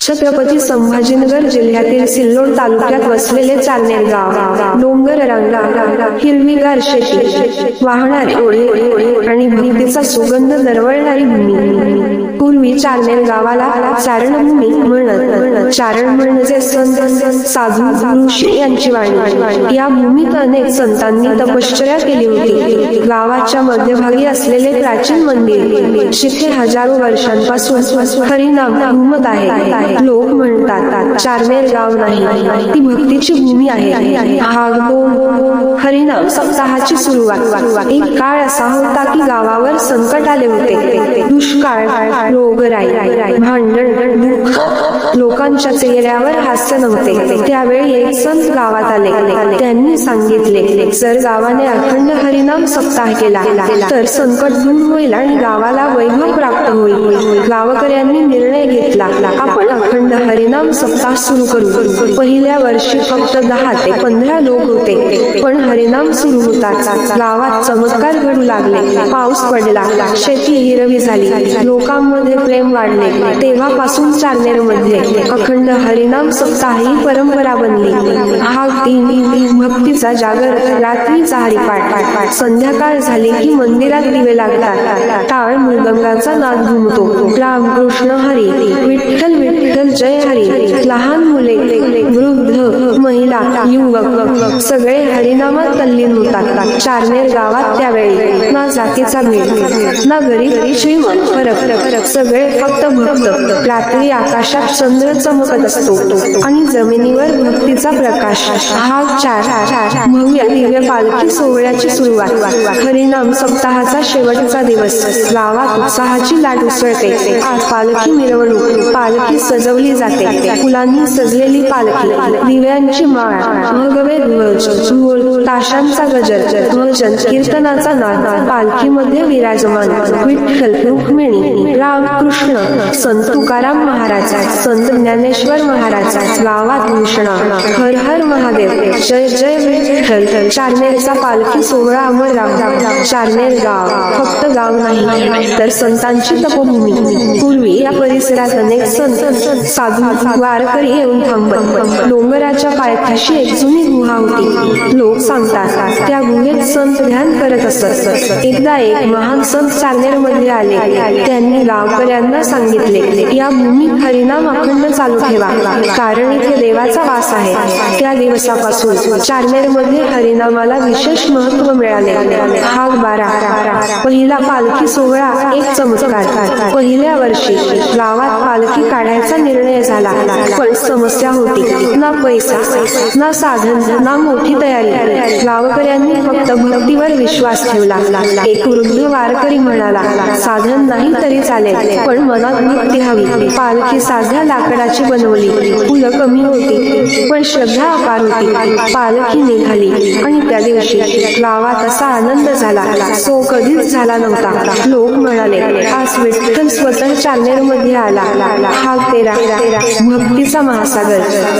छत्रपती संभाजीनगर जिल्ह्यातील सिल्लोड तालुक्यात वसलेले चारनेर गाव डोंगर रांगा, हिरवीगार शेती, वाहणारे ओढे आणि भक्तीचा सुगंध दरवळणारी भूमी. पूर्वी चारनेर गावाला चारणभूमी म्हणत. चारण म्हणजे संत, साधू, ऋषी यांची वाणी. या भूमीत अनेक संतांनी तपश्चर्या केली होती. गावाच्या मध्यभागी असलेले प्राचीन मंदिर जिथे हजारो वर्षांपासून हरिनाम घुमत आहे. लोक म्हणतात चारनेर गाव नाही, ती भक्तीची भूमी आहे. हरिनाम सप्ताहाची सुरुवात. एक काळ असा होता की गावावर संकट आले होते. दुष्काळ, रोगराई, भांडण, दुःख. लोकांच्या चेहऱ्यावर हास्य नव्हते. त्यावेळी एक संत गावात आले. त्यांनी सांगितले, जर गावाने अखंड हरिनाम सप्ताह केला तर संकट दूर होईल आणि गावाला वैभव प्राप्त होईल. गावकऱ्यांनी निर्णय घेतला, आपण अखंड हरिनाम सप्ताह सुरू करू. पहिल्या वर्षी फक्त 10 ते 15 लोक होते, पण हरिनाम सुरू होताच गावात चमत्कार घडू लागले. पाऊस पडला, शेती हिरवी झाली, लोकांमध्ये प्रेम वाढले. तेव्हापासून चारनेर मध्ये अखंड हरिनाम सप्ताह ही परंपरा बनली. हा दिन भक्तीचा जागर, रात्रीचा हरिपाठ. संध्याकाळ झाली की मंदिरात दिवे लागतात. टाळ मृदंगाचा नाद घुमतो. रामकृष्ण हरी, विठ्ठल विठ्ठल जय हरी. लहान मुले, वृद्ध, महिला, युवक सगळे हरिनामात तल्लीन होतात. चारनेर गावात त्यावेळी ना जातीचा भेद, ना गरीब श्रीमंत फरक. सगळे फक्त भक्त. रात्री आकाशात चंद्र चमकत असतो आणि जमिनीवर भक्तीचा प्रकाश. हा चार भव्य दिव्य पालखी सोहळ्याची सुरुवात. हरिनाम सप्ताहाचा शेवटचा दिवस. गावात उत्साहाची लाट उसळते. आज पालखी मिरवणूक. पालखी सजवली जाते. फुलांनी सजलेली पालखी, दिव्यांची माळ, भगवे ध्वज, ढोल, ताशांचा गजर, भजन कीर्तनाचा नाद. पालखीमध्ये विराजमान विठ्ठल, रुक्मिणी, रामकृष्ण, संत तुकाराम महाराज, संत ज्ञानेश्वर महाराज. गावात घोषणा, हर हर महादेव, जय जय विठ्ठल. चारनेरचा पालखी सोहळा अमर राहो. चारनेर गाव फक्त गाव नाही, तर संतांची तपोभूमी. पूर्वी या परिसरात अनेक संत, साधू, वारकरी येऊन थांबत. डोंगराच्या पायथ्याशी एक जुनी गुहा होती. लोक सांगतात त्या गुहेत संत ध्यान करत असत. एकदा एक महान संत चारनेर मध्ये आले. त्यांनी गावकऱ्यांना सांगितले, या भूमीत हरिनाम अखंड चालू ठेवा, कारण इथे देवाचा वास आहे. त्या दिवसापासून चारनेर मध्ये हरिनामाला विशेष महत्व मिळाले. भाग 12. पहिला पालखी सोहळा एक चमत्कार. पहिल्या वर्षी गावात पालखी काढायचा निर्णय झाला, पण समस्या होती. ना पैसा, ना साधन, ना मोठी तयारी. गावकऱ्यांनी फक्त भक्तीवर विश्वास ठेवला. एक वृद्ध वारकरी म्हणाला, साधन नाही तरी चालेल, पण मनात भक्ती हवी. पालखी साध्या लाकडाची बनवली. फुलं कमी होती, पण श्रद्धा अपार होती. पालखी निघाली आणि त्या दिवशी गावात असा आनंद झाला सो कधीच झाला नव्हता. लोक म्हणाले, आज विठ्ठल स्वतः चारनेर मध्ये आला. हा 13 भक्तीचा महासागर.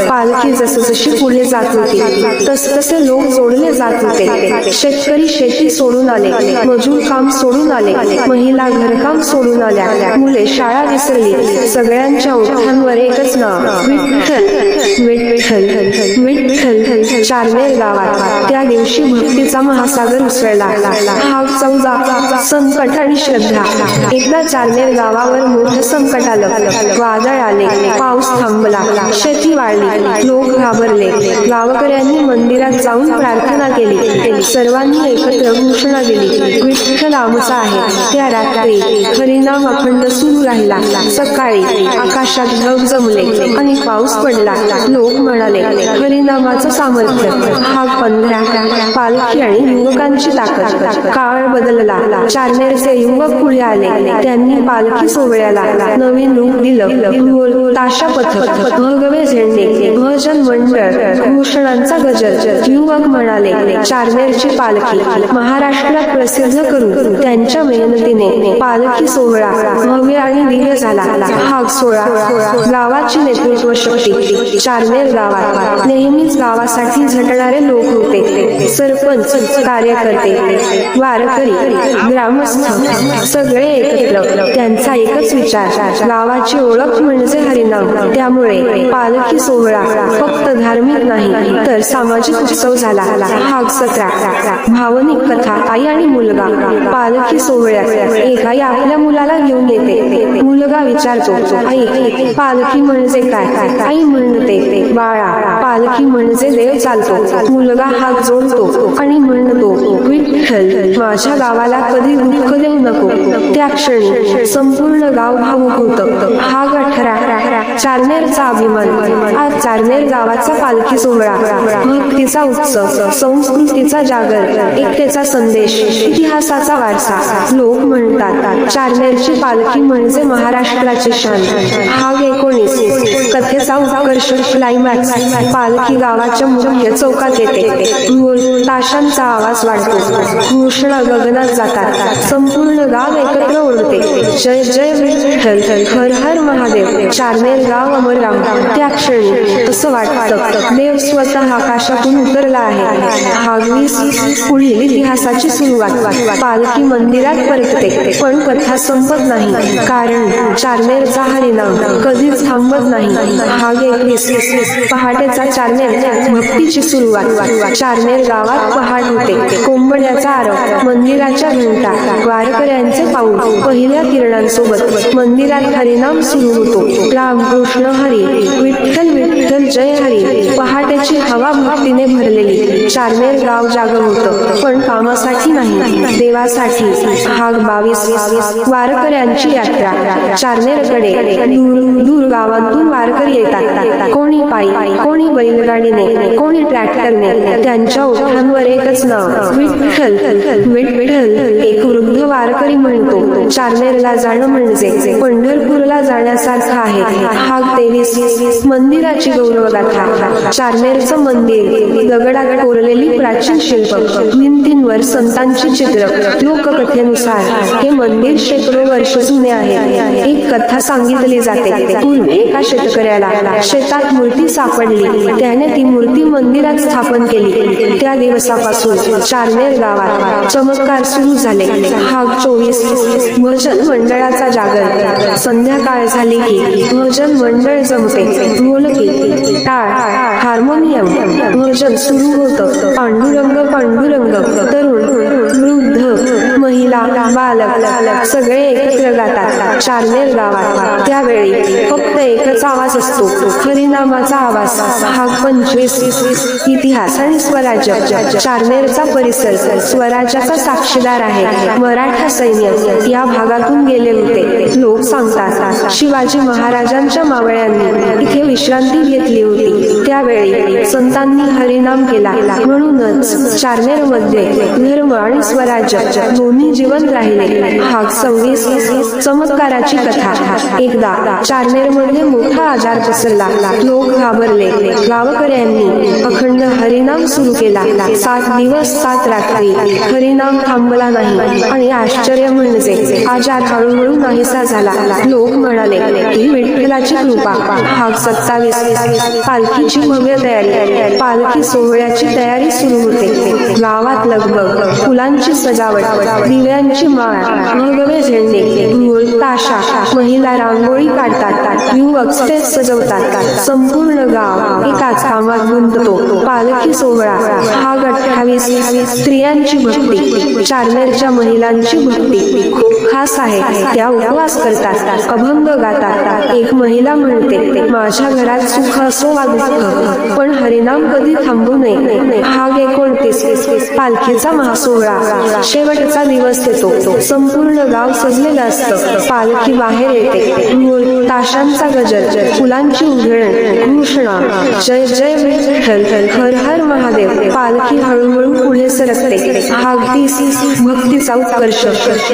पालखी जसजशी पुढे जात होती तसतसे लोक जोडले जात होते. शेतकरी शेती सोडून आले, मजूर काम सोडून आले, महिला घरकाम सोडून आल्या, मुले शाळा विसरली. सगळ्यांच्या ओठांवर एकच नाव, विठ्ठल विठ्ठल विठ्ठल. चारनेर गावात त्या दिवशी भक्तीचा महासागर उसळला. हा 14 संकट आणि श्रद्धा. एकदा चारनेर गावावर मोठं संकट आलं. वादळ आले, पाऊस थांबला, शेती वाळली, लोक घाबरले. गावकऱ्यांनी मंदिरात जाऊन प्रार्थना केली. सर्वांनी एकत्र घोषणा दिली, विठ्ठल आमचा आहे. त्या रात्री हरिनाम अखंड सुरू राहिला. सकाळी आकाशात ढग जमले आणि पाऊस पडला. लोक म्हणाले, हरिनामाचं सामर्थ्य. हा 15 पालखी आणि युवकांची ताकद. काळ बदलला. चारनेरचे युवक पुढे आले. त्यांनी पालखी सोहळ्याला नवीन रूप दिलं. ढोल, ताशा पथक, भगवे झेंडे, भजन मंडळ, घोषणांचा गजर. गजर युवक म्हणाले, चारनेरची पालखी महाराष्ट्रात प्रसिद्ध करून त्यांच्या मेहनतीने पालखी सोहळा भव्य आणि दिव्य झाला. हा सोहळा गावाची नेतृत्व शक्ती. चारनेर गावात नेहमीच गावासाठी झटणारे लोक होते. सरपंच, कार्यकर्ते, वारकरी, ग्रामस्थ सगळे एकत्र. त्यांचा एकच विचार, गावाची ओळख म्हणजे हरिनाम. त्यामुळे पालखी सोहळा फक्त धार्मिक नाही तर सामाजिक उत्सव झाला. भाग 17 भावनिक कथा. आई आणि मुलगा. पालखी सोहळ्यात एक आई आपल्या मुलाला घेऊन येते. मुलगा विचारतो, आई पालखी म्हणजे काय? आई म्हणते, बाळा पालखी म्हणजे देव चालतो. मुलगा हात जोडतो आणि म्हणतो, विठ्ठल माझ्या गावाला कधी दुःख देऊ नको. त्या क्षणी संपूर्ण गाव भावुक होतं. भाग 18 चारनेरचा अभिमान. आज चारनेर गावाचा पालखी सोहळा भक्तीचा उत्सव, संस्कृतीचा जागर, एकतेचा संदेश, इतिहासाचा वारसा. लोक म्हणतात चारनेरची पालखी म्हणजे महाराष्ट्राची शान. भाग 19 कथेचा उत्कर्ष, क्लायमॅक्स. पालखी गावाच्या मुख्य चौकात येते. ताशांचा आवाज वाढतो. घोषणा गगनात जातात. संपूर्ण गाव एकत्र ओढते. जय जय विठ्ठल, हर हर महादेव. चारनेर गाव अमर राम. त्या क्षणी असं वाटतं देव स्वतः आकाशातून उतरला आहे. भाग 20 पुढील इतिहासाची सुरुवात. पालखी मंदिरात परतते पण कथा संपत नाही, कारण चारनेरचा हरिनाम कधीच थांबत नाही. भाग 21 पहाटेचा चारनेर भक्तीची सुरुवात. चारनेर गावात पहाट होते. कोंबड्याचा आरव, मंदिराच्या घंटा, वारकऱ्यांचे पाऊल. पहिल्या किरणांसोबत मंदिरात हरिनाम सुरू होतो. रामकृष्ण हरी, विठ्ठल विठ्ठल जय हरी. पहाटेची हवा भक्तीने भरलेली. चारनेर गाव जागं होतं पण कामासाठी नाही, देवासाठी. भाग 22 वारकऱ्यांची यात्रा. चारनेरकडे दूर दूर गावांतून वारकरी येतात. कोणी पायी, कोणी बैलगाडीने, कोणी ट्रॅक्टरने. त्यांच्या ओठांवर एकच नाव, विठ्ठल विठ्ठल. एक वृद्ध वारकरी म्हणतो, चारनेरला जाणं म्हणजे पंढरपूरला जाण्यासारखं आहे. भाग 23 मंदिराची गौरवगाथा. चारनेरचं मंदिर दगडात कोरलेली प्राचीन शिल्प, भिंतींवर संतांची चित्र. लोककथेनुसार हे मंदिर शेकडो वर्ष जुने आहे. एक कथा सांगितली जाते. पूर्वी एका शेतकऱ्याला शेतात मूर्ती सापडली. त्याने ती मूर्ती मंदिरात स्थापन केली. त्या दिवसापासून चारनेर गावात चमत्कार सुरू झाले. भाग 24 भजन मंडळाचा जागर. संध्याकाळ झाली की भजन मंडळ जमते. ढोलकी, टाळ, हार्मोनियम. भजन सुरू होतं. पांडुरंग पांडुरंग. तरुण, वृद्ध, महिला, बालक सगळे एकत्र गातात. चारनेर गावात त्यावेळी फक्त एकच आवाज असतो, हरिनामाचा आवाज. भाग 25 इतिहास आणि स्वराज्य. चारनेरचा परिसर स्वराज्याचा साक्षीदार आहे. मराठा सैन्य या भागातून गेले होते. लोक सांगतात शिवाजी महाराजांच्या मावळ्यांनी इथे विश्रांती घेतली होती. त्यावेळी संतांनी हरिनाम केला. म्हणूनच चारनेर मध्ये धर्म आणि स्वराज्य दोन्ही जीवंत राहिले. भाग 26 चमत्काराची कथा. एकदा चारनेर मध्ये मोठा आजार पसरला. लोक घाबरले. गावकऱ्यांनी अखंड हरिनाम सुरू केला. 7 दिवस 7 रात्री हरिनाम थांबला नाही. आणि आश्चर्य म्हणजे आजार हळूहळू नाहीसा झाला. लोक म्हणाले ही विठ्ठलाची कृपा. भाग 27 पालखीची भव्य तयारी. पालखी सोहळ्याची तयारी सुरू होते. गावात लगबग, फुलांची सजावट, दिव्यांची माळ, भगवे झेंडे, ढोल, ताशा. महिला रांगोळी काढतात. युवक स्टेज सजवतात. संपूर्ण गाव एकाच कामात गुंततो. पालखी सोहळा. भाग 28 स्त्रियांची भक्ती. चारनेरच्या महिलांची भक्ती खूप खास आहे. त्या उपवास करतात, अभंग गातात. एक महिला म्हणते, माझ्या घरात सुख असो वा दुःख पण हरिनाम कधी थांबू नये. भाग 29 पालखीचा महासोहळा. शेवटचा दिवस येतो. संपूर्ण गाव सजलेलं असतं. पालखी बाहेर येते. ढोल, ताशांचा गजर, फुलांची उधळण, घोषणा, जय जय विठ्ठल, हर हर महादेव. पालखी हळूहळू पुढे सरकते. भाग 30 भक्तीचा उत्कर्ष.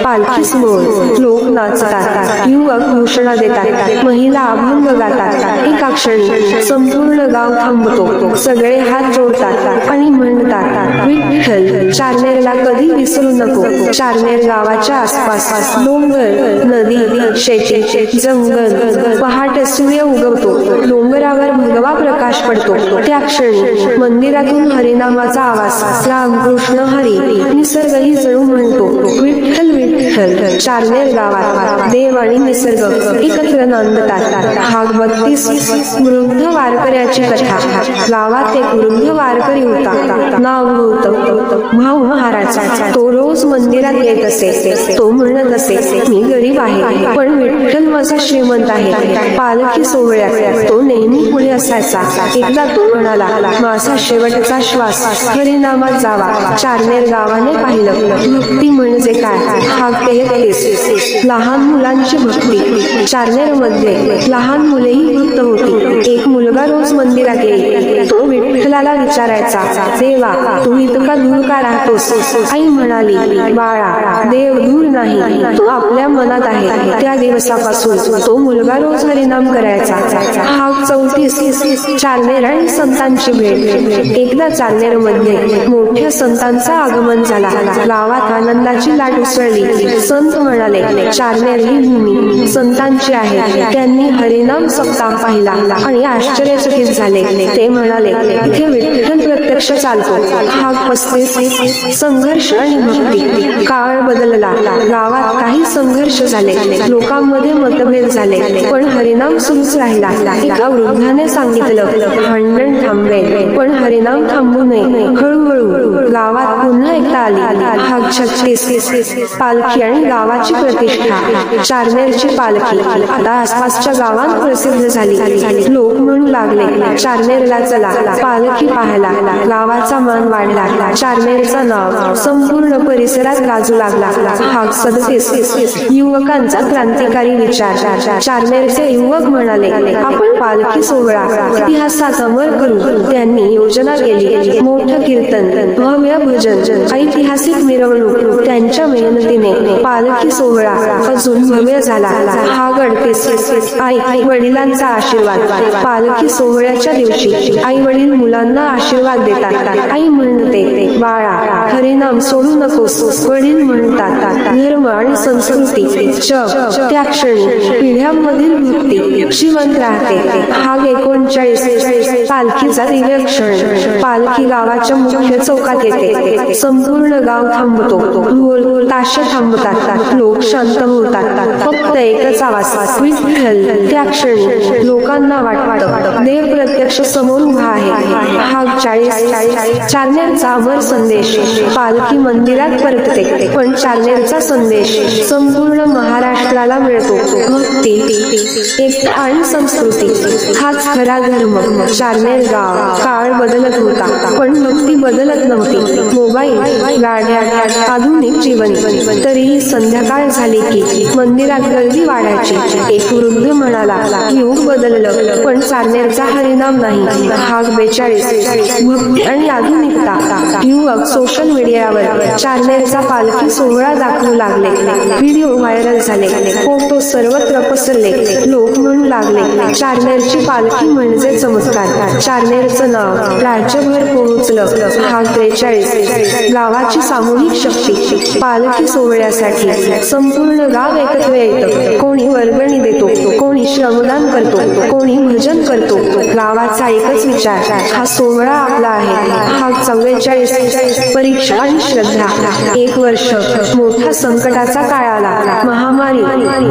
पालखी समोर लोक नाचतात. युवक घोषणा देतात. महिला अभंग गातात. एका क्षणी संपूर्ण गाव थांबतो. सगळे हात जोडतात आणि म्हणतात, विठ्ठल चारनेरला कधी विसरू नको. चारनेर गावाच्या आसपास डोंगर, नदी, शेती, जंगल. पहाटे सूर्य उगवतो. डोंगरावर भगवा प्रकाश पडतो. त्या क्षणी मंदिरातून हरिनामाचा आवाज, राम कृष्ण हरी. निसर्गही जणू म्हणतो, विठ्ठल विठ्ठल. चारनेर गावात देव आणि निसर्ग एकत्र नांदतात. भाग 32. वृद्ध वारकऱ्याची कथा. गावात एक वृद्ध वारकरी होता. नाव गौतम. भाऊ महाराज. तो रोज मंदिरात येत असे. तो म्हणत असे, मी गरीब आहे पण विठ्ठल माझा श्रीमंत आहे. पालखी सोहळ्यात तो नेहमी पुढे असायचा. एकदा तो म्हणाला, माझा शेवटचा श्वास हरिनामात जावा. चारनेर गावाने पाहिलं. भक्ती म्हणजे काय? भाग 33. लहान मुलांची भक्ती. चारनेर मध्ये लहान मुलेही भक्त होती. एक मुलगा रोज मंदिरात येई. तो विठ्ठलाला विचारायचा, देवा तू इतका दूर का राहतोस? आई म्हणाली, बाळा देव दूर नाही, तो आपल्या मनात आहे. त्या दिवसापासून तो मुलगा रोज हरिनाम करायचा. भाग 34. चारनेर आणि संतांची भेट. एकदा चारनेर मध्ये मोठ्या संतांचा आगमन झाला. गावात आनंदाची लाट उसळली. संत म्हणाले, चारनेर ही भूमी संतांची आहे. त्यांनी हरिनाम सप्ताह पाहिला आणि आश्चर्यचकित झाले. ते म्हणाले, इथे विठ्ठल प्रत्यक्ष चालतो. भाग 35. संघर्ष आणि भक्ती. काळ बदलला. गावात काही संघर्ष झाले. लोकांमध्ये मतभेद झाले, पण हरिनाम सुरूच राहिला. एका वृद्धाने सांगितलं, भांडण थांबेल पण हरिनाम थांबू नये. हळूहळू गावात पुन्हा एकता आली. भाग 36. पालखी आणि गावाची प्रतिष्ठा. चारनेरची पालखी आता आसपासच्या गावात प्रसिद्ध झाली. लोक म्हणू लागले, चारनेरला चला पालखी पाहायला. गावाचा मान वाढला. चारनेरचं नाव संपूर्ण परिसरात गाजू लागला. भाग 37. युवकांचा क्रांतिकारी विचार. चारनेरचे युवक म्हणाले, आपण पालखी सोहळा इतिहासात अमर करू. त्यांनी योजना केली. मोठं कीर्तन, भव्य भजन, ऐतिहासिक मिरवणूक. त्यांच्या मेहनतीने पालखी सोहळा अजून भव्य झाला. भाग 38. आई वडिलांचा आशीर्वाद. पालखी सोहळ्याच्या दिवशी आई वडील मुलांना आशीर्वाद देतात. आई म्हणते, बाळा हरिनाम सोडू नकोस. वडील म्हणतात, धर्म आणि संस्कृती त्या क्षणी पिढ्यांमधील भक्ती जिवंत राहते. भाग 39. पालखीचा दिव्य क्षण. पालखी गावाच्या मुख्य चौकात येते. संपूर्ण गाव थांबतो. ढोल ताशे थांबतात. लोक शांत होतात. फक्त एकच आवाज, विठ्ठल. त्या क्षणी लोकांना वाटतं, देव प्रत्यक्ष समोर उभा आहे. भाग 40. चारनेरचा अमर संदेश. पालखी मंदिरात परतते, पण चारनेरचा संदेश संपूर्ण महाराष्ट्राला मिळतो. भक्ती, एकता आणि संस्कृती हाच खरा धर्म. चारनेर गाव. काळ बदलत होता पण भक्ती बदलत नव्हती. मोबाईल, गाड्या, आधुनिक जीवन. तरीही संध्याकाळ झाली की मंदिरात गर्दी वाढायची. एक वृद्ध म्हणाला, युग बदललं पण चारनेरचा हरिनाम नाही. भाग 42. भक्ती आणि आधुनिकता. युवक सोशल मीडियावर चारनेरचा पालखी सोहळा दाखवू लागले. व्हिडिओ व्हायरल झाले. फोटो सर्वत्र पसरले. लोक म्हणू लागले, चारनेरची पालखी म्हणजे चमत्कार. चारनेरचं नाव राज्यभर पोहोचलं. भाग 43. गावाची सामूहिक शक्ती. पालखी सोहळ्यासाठी संपूर्ण गाव एकत्र येतं. कोणी वर्गणी देतो, कोणी श्रमदान करतो, कोणी भजन करतो. गावाचा एकच विचार, हा सोहळा आपला आहे. भाग 44. परीक्षा आणि श्रद्धा. एक वर्ष मोठा संकटाचा काळ आला. महामारी,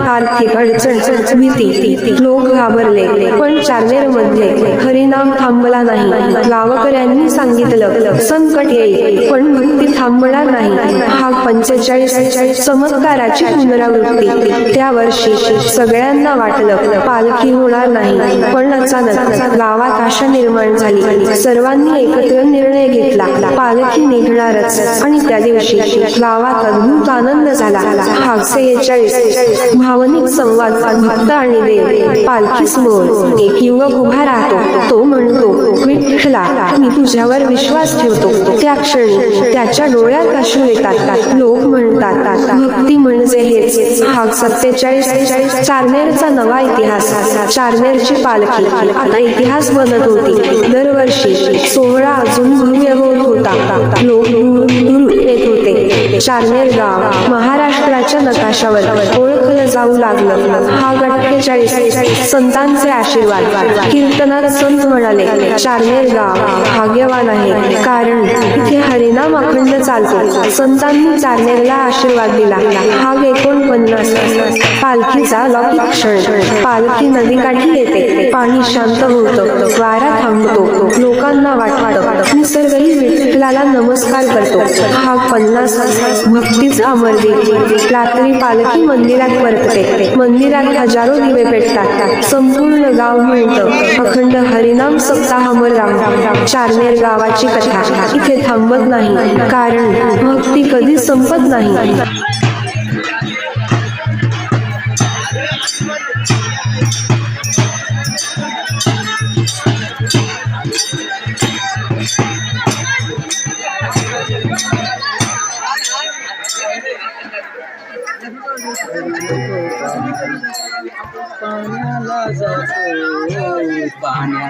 आर्थिक अडचण, भीती. लोक घाबरले, पण चारनेर मध्ये हरिनाम थांबला नाही. गावकऱ्यांनी सांगितलं, संकट येईल पण भक्ती थांबणार नाही. भाग 45. चमत्काराची पुनरावृत्ती. त्या वर्षी सगळ्यांना वाटलं पालखी होणार नाही, पण अचानक गावात आशा निर्माण झाली. सर्वांनी एकत्र निर्णय घेतला, पालखी निघणारच. आणि त्या दिवशी गावात अद्भुत आनंद झाला. भाग 46. भावनिक संवाद. भक्त आणि देव. पालखी समोर एक युवक उभा राहतो. तो म्हणतो, विठ्ठला, मी तुझ्यावर विश्वास ठेवतो. त्या क्षणी त्याच्या डोळ्यात अश्रू येतात. लोक म्हणतात, भक्ती म्हणजे हेच. हा 47 चारनेरचा नवा इतिहास. चारनेरची पालखी आता इतिहास बनत होती. दरवर्षी सोहळा अजून भव्य होत होता. लोक दूर येत होते. चारनेर गाव महाराष्ट्राच्या नकाशावर ओळखलं जाऊ लागलं. हा 48 संतांचे आशीर्वाद. कीर्तनात संत म्हणाले, चारनेर गाव भाग्यवान आहे, कारण इथे हरिनाम अखंड चालतो. संतांनी चारनेरला आशीर्वाद दिला. भाग 49. पालखीचा लौकिक क्षण. पालखी नदीकाठी येते. पाणी शांत होतं. वारा थांबतो. लोकांना वाटतं निसर्गही विठ्ठलाला नमस्कार करतो. भाग 50. भक्तीचा अमरदीप. रात्री पालखी मंदिरात परतते. मंदिरात हजारो दिवे पेटतात. संपूर्ण गाव मिळतं. अखंड हरिनाम सप्ताह अमर राहतो. चारनेर गावाची कथा इथे थांबत नाही, कारण भक्ती कधी संपत नाही. पाण्याला जातो पाणी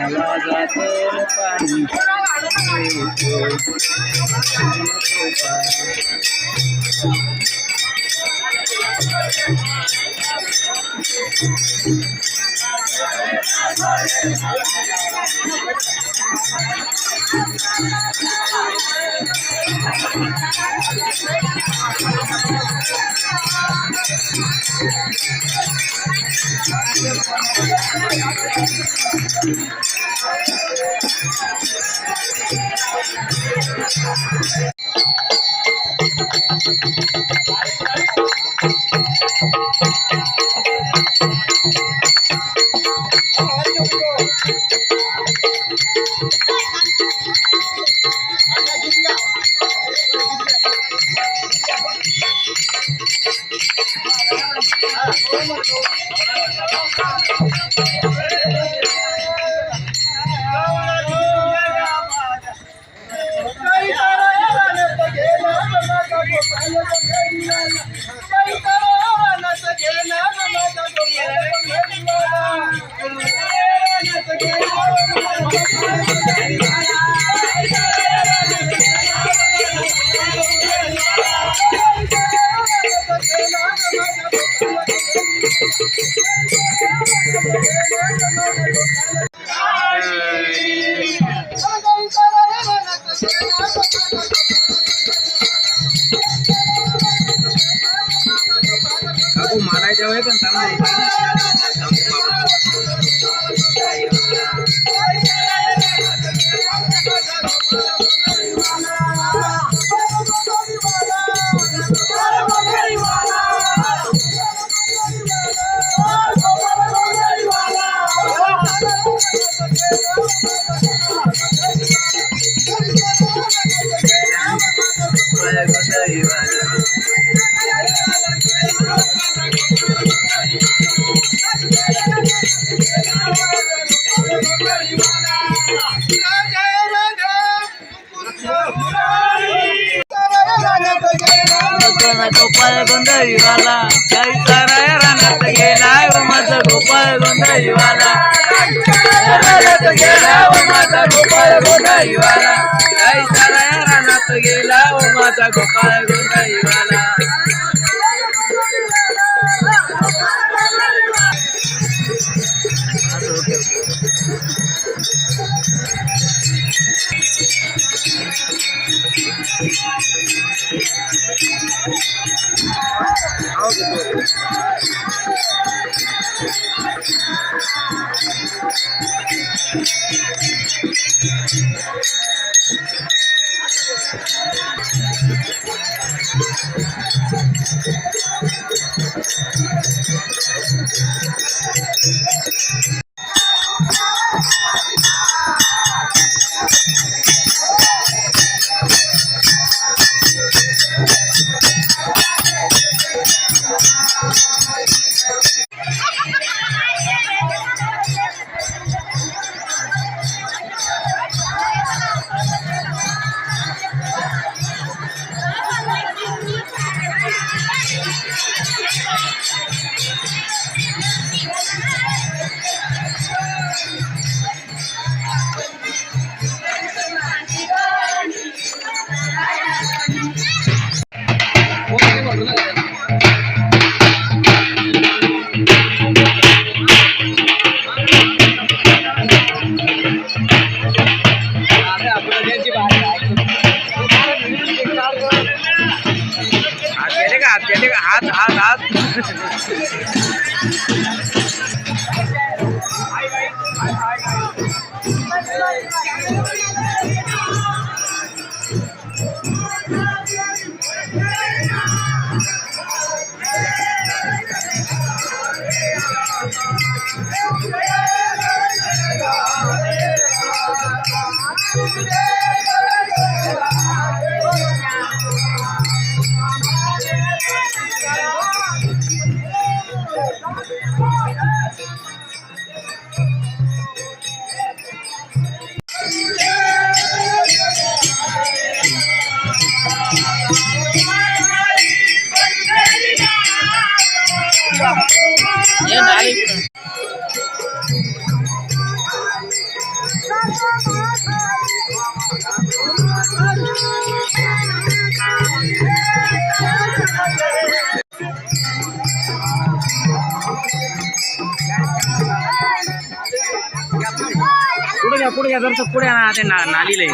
गोपाळ गोंधळीवाला जय साराय रानात गेला माझा गोपाळ गोंधळीवाला रानात गेला माझा गोपाळ गोंधळीवाला जय साराय रानात गेला माझा गोपाळ गोंधळीवाला पुढे घ्या जर पुढे आणा ते नालीला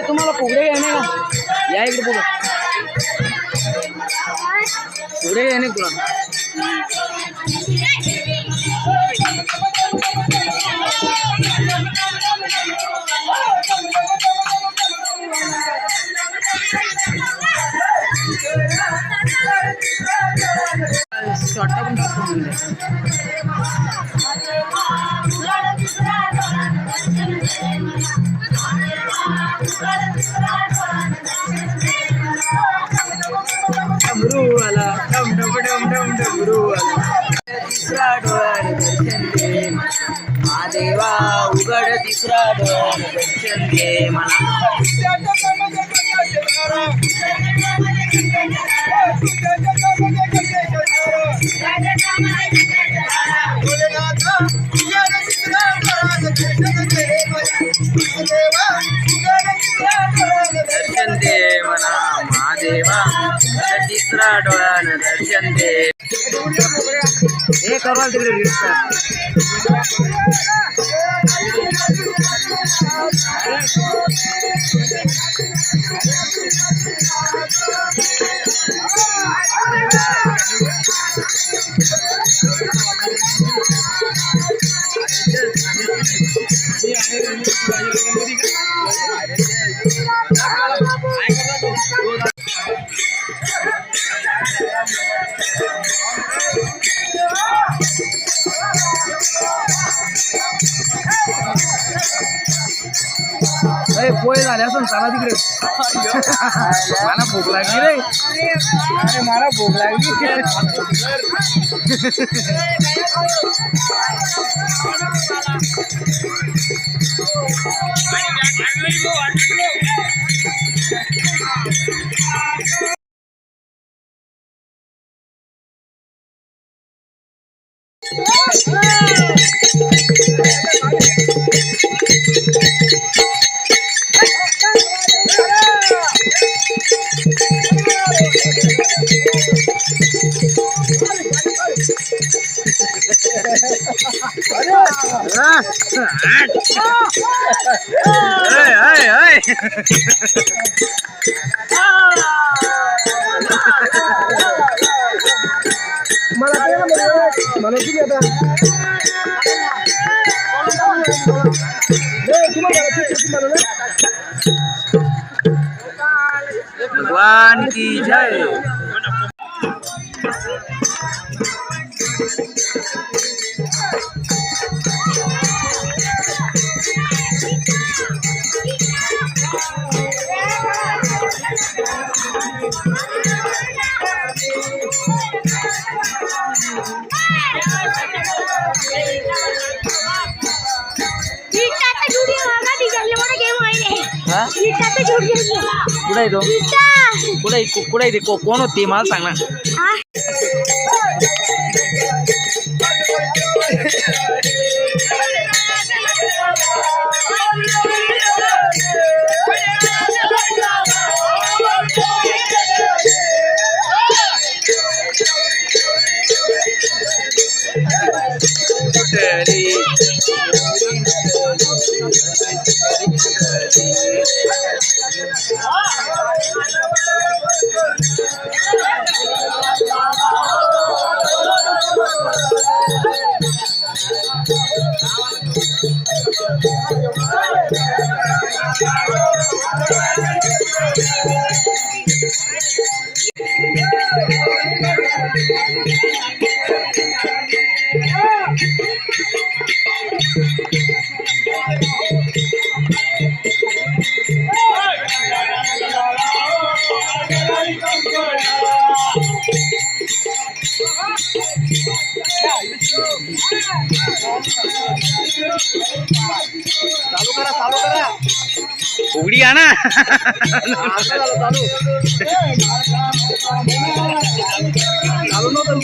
तुम्हाला पुढे येणे का या इकडे पुढे येणे तुला डमरूवाला डम डम डम डम डमरूवाला तिसरा डोळ्याने दर्शन दे महादेवा उघड तिसरा डोळ्याने दर्शन दे मला दर्शन दे म्हणा महादेवा तिसरा डोळ्यानं दर्शन दे हे करवा तिकडे रीड पोहे झाले असून चला तिकडे. मला भूक लागली रे. अरे मला भूक लागली. भगवान की जय. कुठे तो कुठे ते कोण होती मला सांग ना. चालू करा उघडी आहे ना. चालू नव्हतं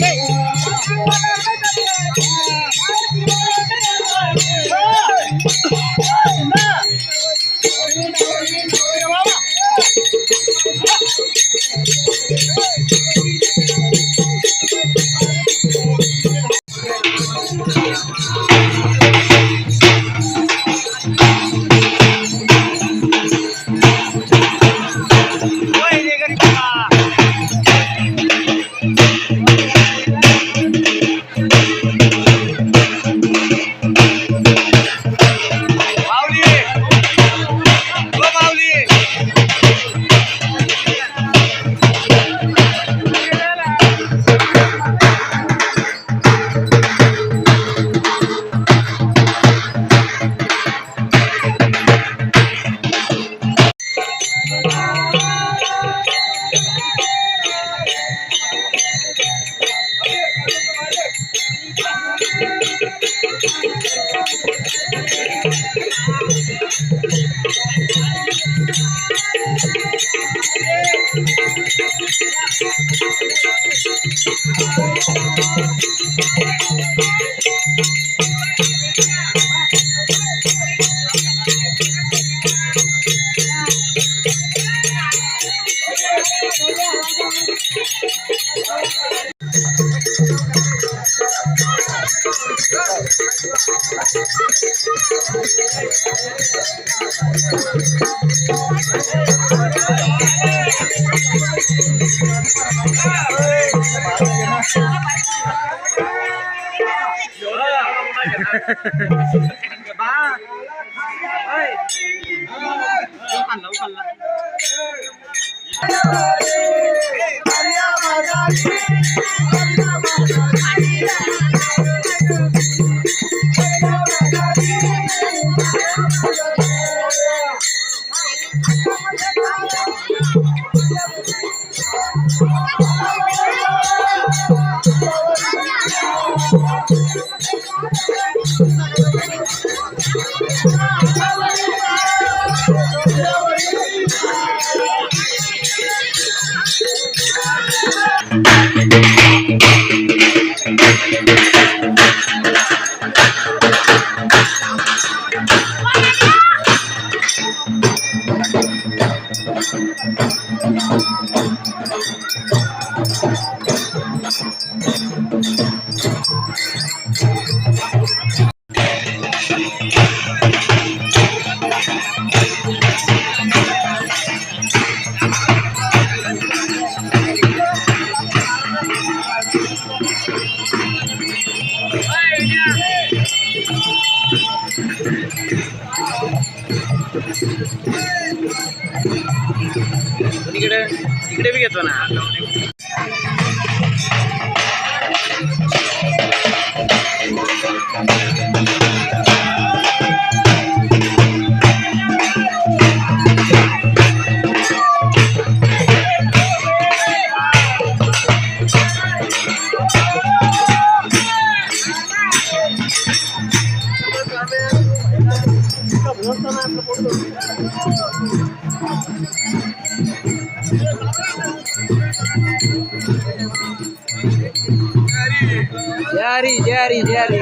इकडे इकडे बी घेतो ना. जारी जारी जारी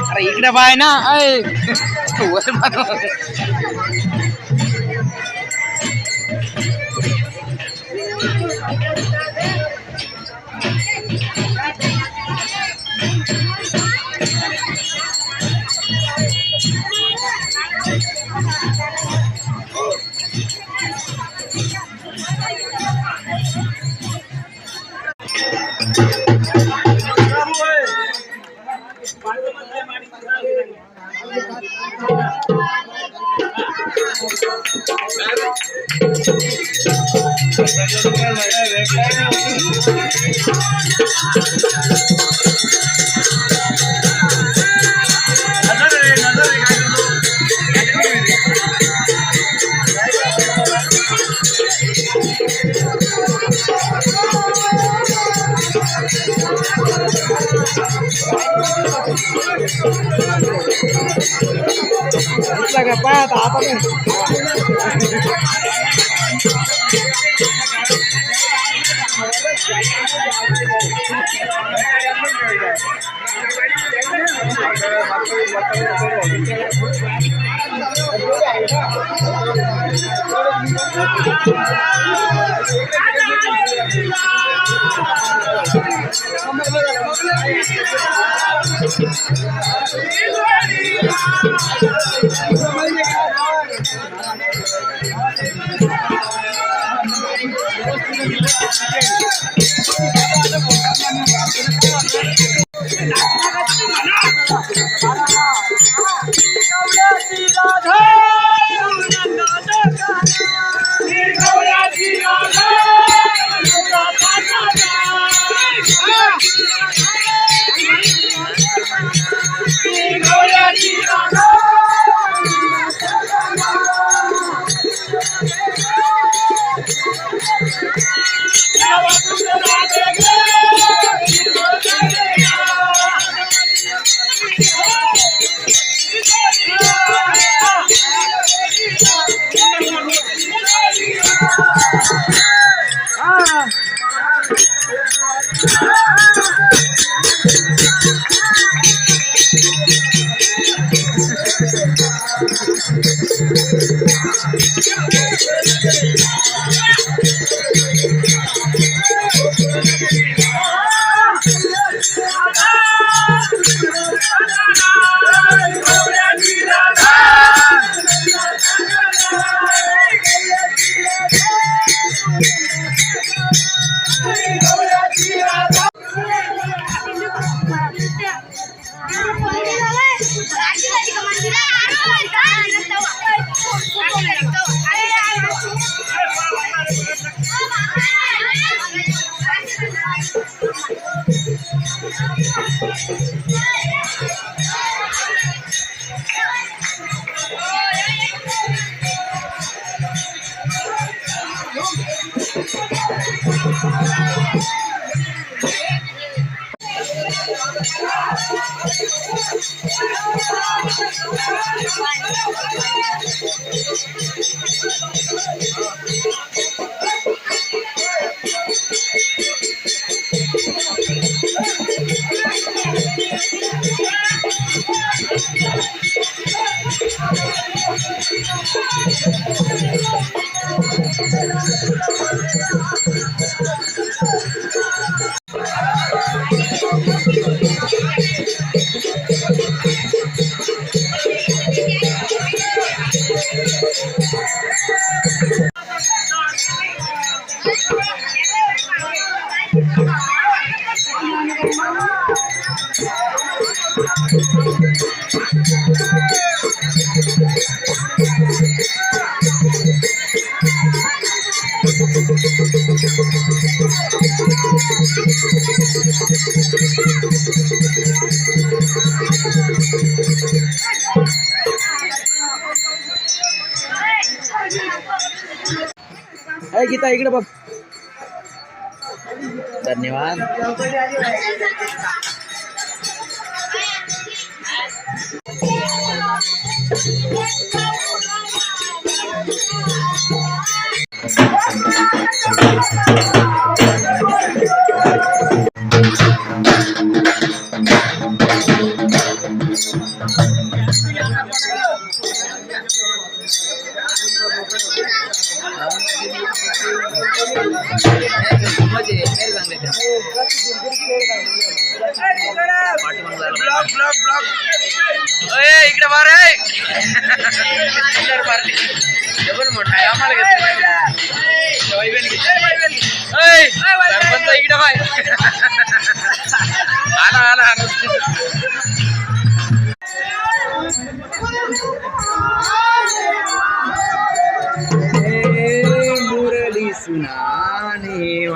अरे इकडे बाय ना. पाहत आता अरे गीता इकडे बघ. धन्यवाद. इकडे बार आम्हाला इकडे बाय आला आला. मुरली सुनाने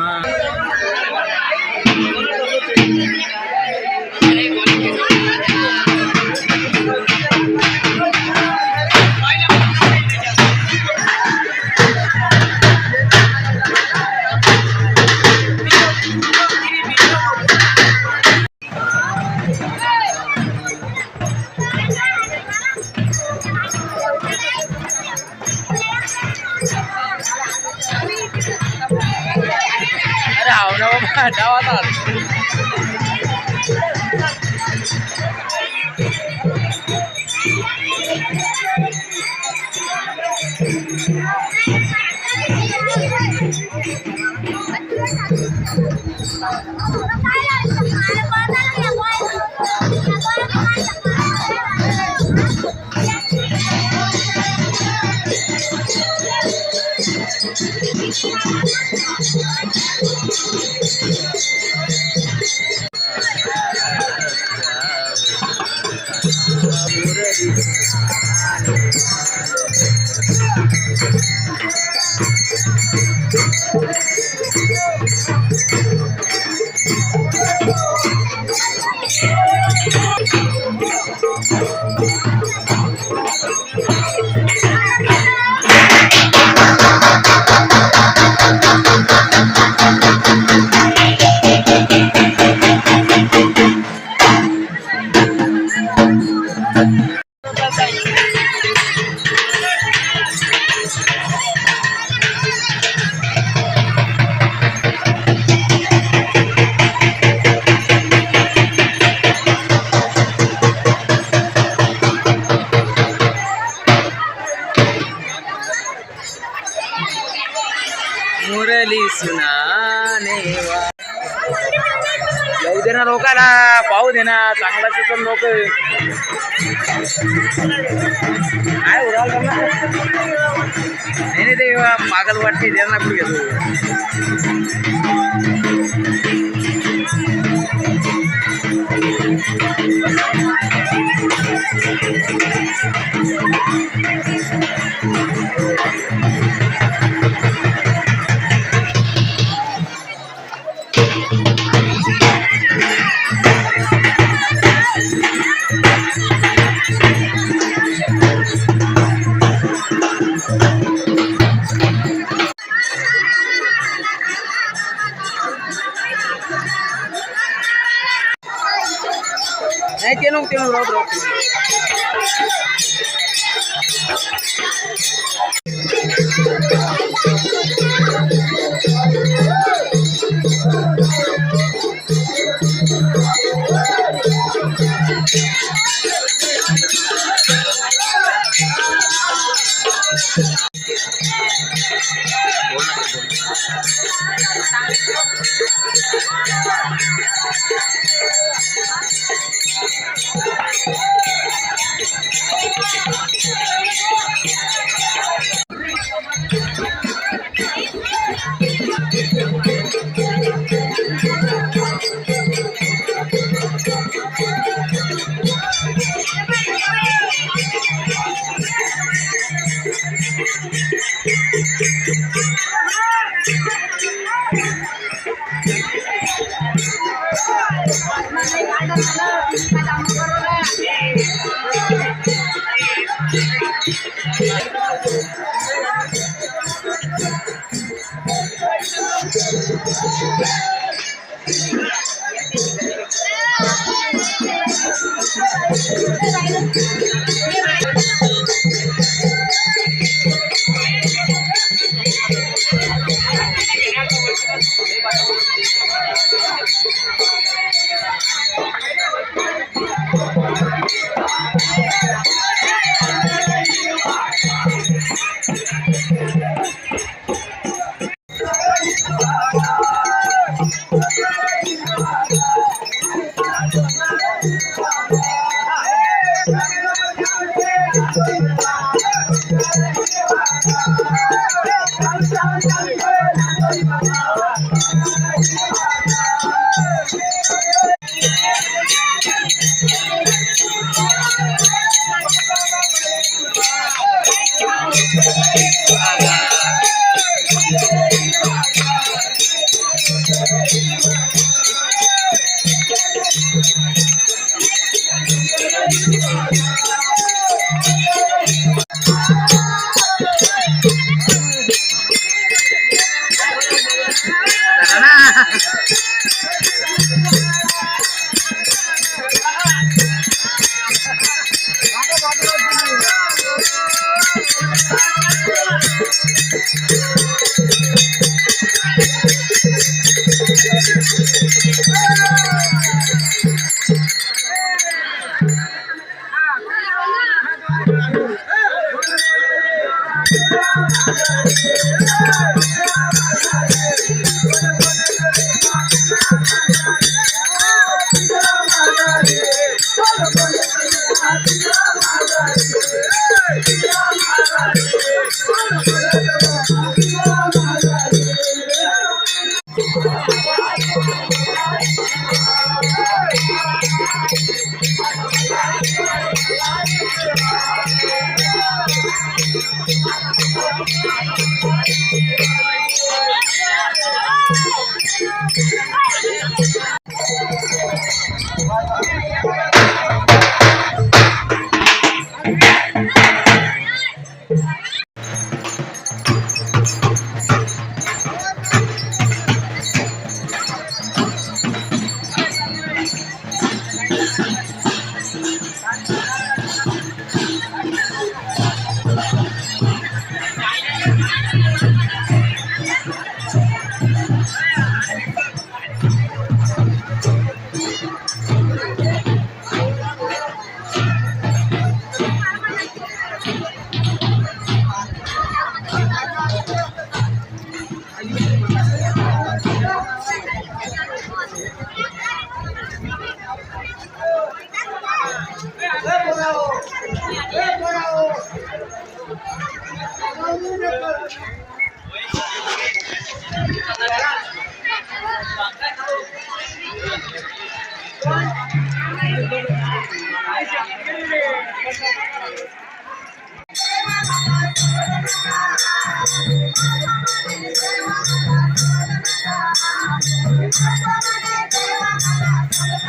डावातात. मुरली सुनाने येऊ दे ना लोकाला, पाहू दे ना, चांगला चिकन लोक काय उडाल नाही ते पागल वाटते त्यांना कुठे घेतो. नव्हते राहू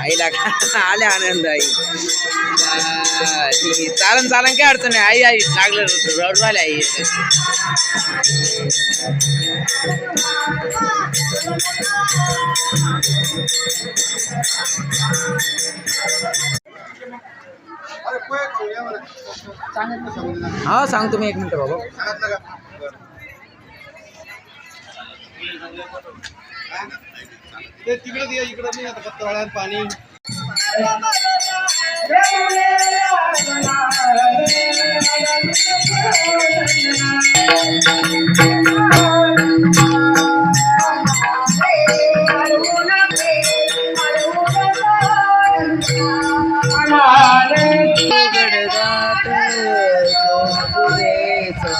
आईला आले आनंद आई चालन चालन काय अडचण नाही आई आई लागलं रडवायला आई हा सांगतो मी 1 मिनिट बाबा. ते तिकडे इकडे नाही आता पत्राळ्यात पाणी उघडदात सोमपुरेचा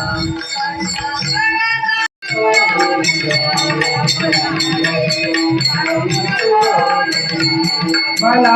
मला